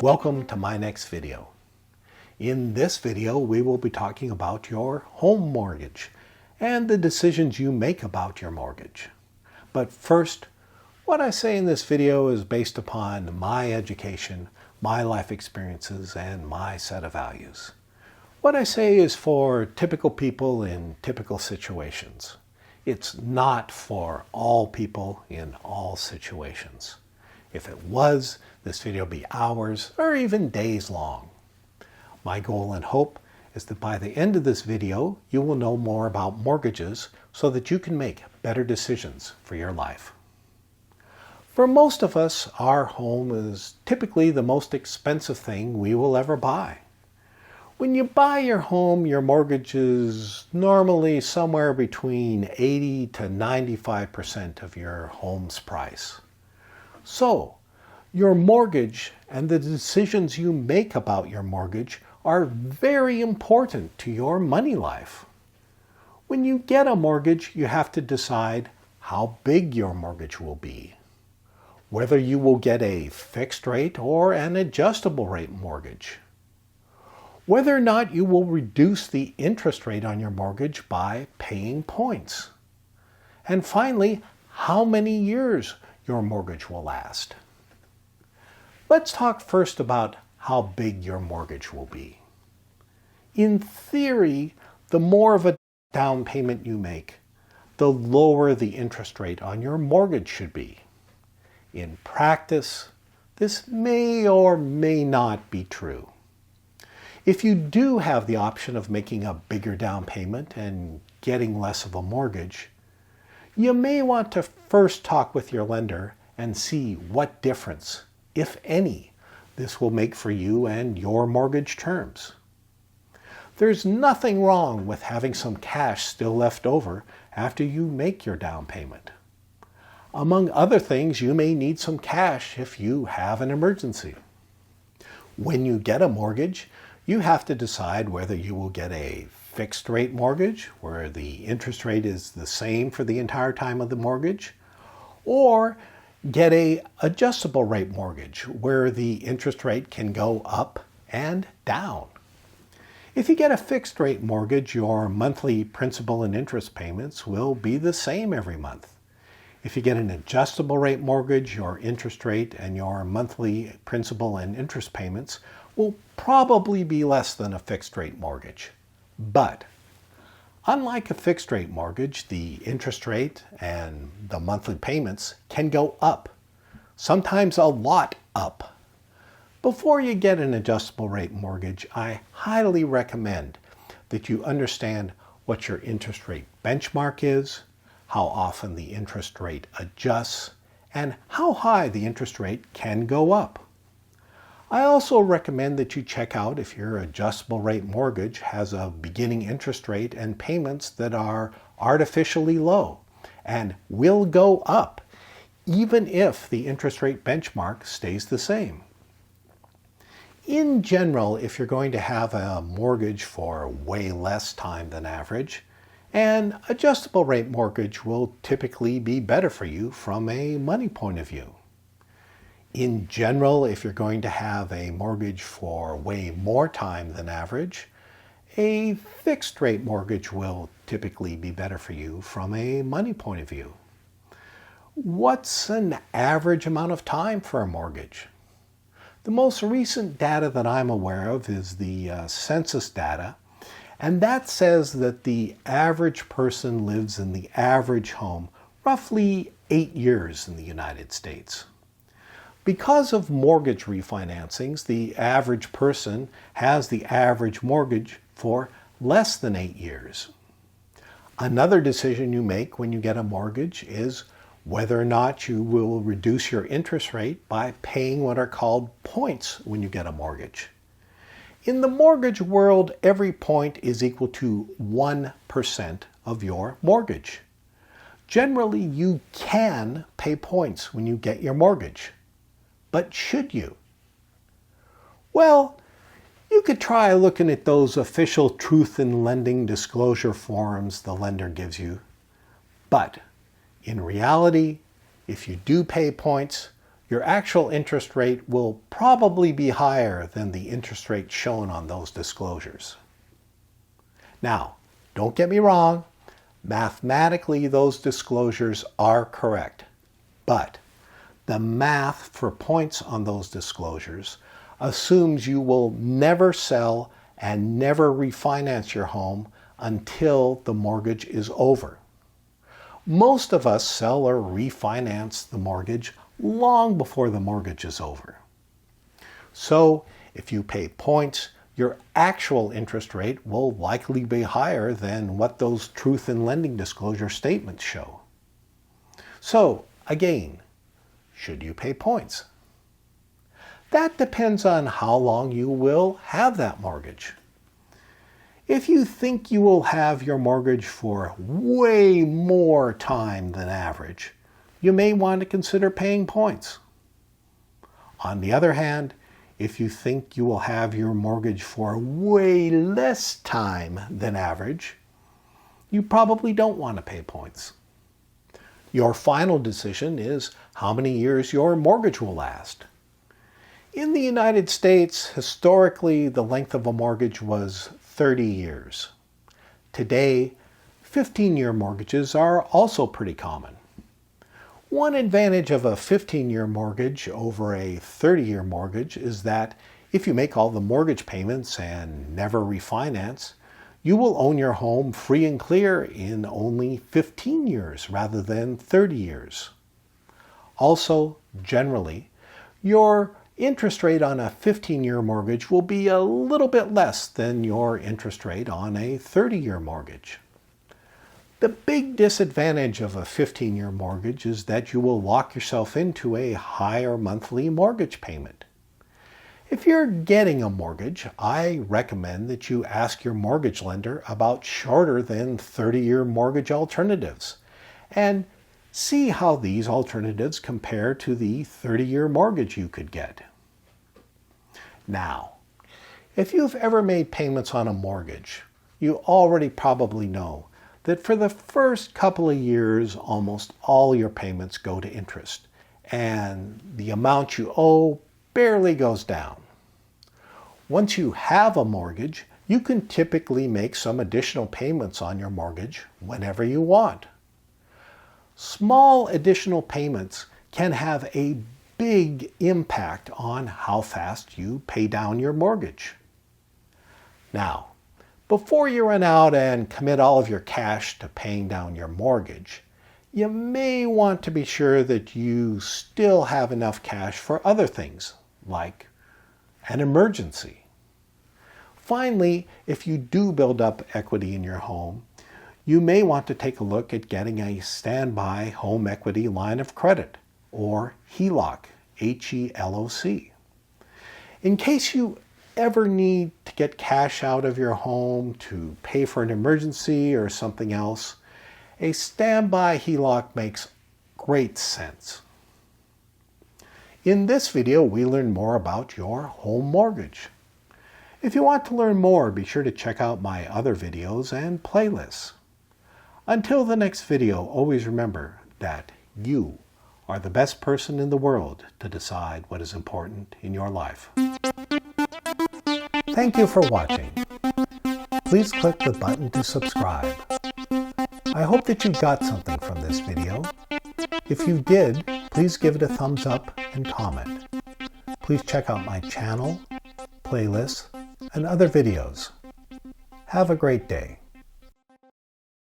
Welcome to my next video. In this video, we will be talking about your home mortgage and the decisions you make about your mortgage. But first, what I say in this video is based upon my education, my life experiences, and my set of values. What I say is for typical people in typical situations. It's not for all people in all situations. If it was, this video would be hours or even days long. My goal and hope is that by the end of this video, you will know more about mortgages so that you can make better decisions for your life. For most of us, our home is typically the most expensive thing we will ever buy. When you buy your home, your mortgage is normally somewhere between 80 to 95% of your home's price. So, your mortgage and the decisions you make about your mortgage are very important to your money life. When you get a mortgage, you have to decide how big your mortgage will be, whether you will get a fixed rate or an adjustable rate mortgage, whether or not you will reduce the interest rate on your mortgage by paying points, and finally, how many years your mortgage will last. Let's talk first about how big your mortgage will be. In theory, the more of a down payment you make, the lower the interest rate on your mortgage should be. In practice, this may or may not be true. If you do have the option of making a bigger down payment and getting less of a mortgage, you may want to first talk with your lender and see what difference, if any, this will make for you and your mortgage terms. There's nothing wrong with having some cash still left over after you make your down payment. Among other things, you may need some cash if you have an emergency. When you get a mortgage, you have to decide whether you will get a fixed rate mortgage, where the interest rate is the same for the entire time of the mortgage, or get a adjustable rate mortgage, where the interest rate can go up and down. If you get a fixed rate mortgage, your monthly principal and interest payments will be the same every month. If you get an adjustable rate mortgage, your interest rate and your monthly principal and interest payments will probably be less than a fixed rate mortgage. But unlike a fixed rate mortgage, the interest rate and the monthly payments can go up, sometimes a lot up. Before you get an adjustable rate mortgage, I highly recommend that you understand what your interest rate benchmark is, how often the interest rate adjusts, and how high the interest rate can go up. I also recommend that you check out if your adjustable rate mortgage has a beginning interest rate and payments that are artificially low and will go up even if the interest rate benchmark stays the same. In general, if you're going to have a mortgage for way less time than average, an adjustable rate mortgage will typically be better for you from a money point of view. In general, if you're going to have a mortgage for way more time than average, a fixed rate mortgage will typically be better for you from a money point of view. What's an average amount of time for a mortgage? The most recent data that I'm aware of is the census data, and that says that the average person lives in the average home roughly 8 years in the United States. Because of mortgage refinancings, the average person has the average mortgage for less than 8 years. Another decision you make when you get a mortgage is whether or not you will reduce your interest rate by paying what are called points when you get a mortgage. In the mortgage world, every point is equal to 1% of your mortgage. Generally, you can pay points when you get your mortgage. But should you? Well, you could try looking at those official truth in lending disclosure forms the lender gives you. But in reality, if you do pay points, your actual interest rate will probably be higher than the interest rate shown on those disclosures. Now, don't get me wrong, mathematically those disclosures are correct, but the math for points on those disclosures assumes you will never sell and never refinance your home until the mortgage is over. Most of us sell or refinance the mortgage long before the mortgage is over. So if you pay points, your actual interest rate will likely be higher than what those truth in lending disclosure statements show. So again, should you pay points? That depends on how long you will have that mortgage. If you think you will have your mortgage for way more time than average, you may want to consider paying points. On the other hand, if you think you will have your mortgage for way less time than average, you probably don't want to pay points. Your final decision is how many years your mortgage will last. In the United States, historically, the length of a mortgage was 30 years. Today, 15-year mortgages are also pretty common. One advantage of a 15-year mortgage over a 30-year mortgage is that if you make all the mortgage payments and never refinance, you will own your home free and clear in only 15 years rather than 30 years. Also, generally, your interest rate on a 15-year mortgage will be a little bit less than your interest rate on a 30-year mortgage. The big disadvantage of a 15-year mortgage is that you will lock yourself into a higher monthly mortgage payment. If you're getting a mortgage, I recommend that you ask your mortgage lender about shorter than 30-year mortgage alternatives and see how these alternatives compare to the 30-year mortgage you could get. Now, if you've ever made payments on a mortgage, you already probably know that for the first couple of years, almost all your payments go to interest, and the amount you owe barely goes down. Once you have a mortgage, you can typically make some additional payments on your mortgage whenever you want. Small additional payments can have a big impact on how fast you pay down your mortgage. Now, before you run out and commit all of your cash to paying down your mortgage, you may want to be sure that you still have enough cash for other things, like an emergency. Finally, if you do build up equity in your home, you may want to take a look at getting a standby home equity line of credit, or HELOC, H-E-L-O-C. In case you ever need to get cash out of your home to pay for an emergency or something else, a standby HELOC makes great sense. In this video, we learn more about your home mortgage. If you want to learn more, be sure to check out my other videos and playlists. Until the next video, always remember that you are the best person in the world to decide what is important in your life. Thank you for watching. Please click the button to subscribe. I hope that you got something from this video. If you did, please give it a thumbs up and comment. Please check out my channel, playlists, and other videos. Have a great day.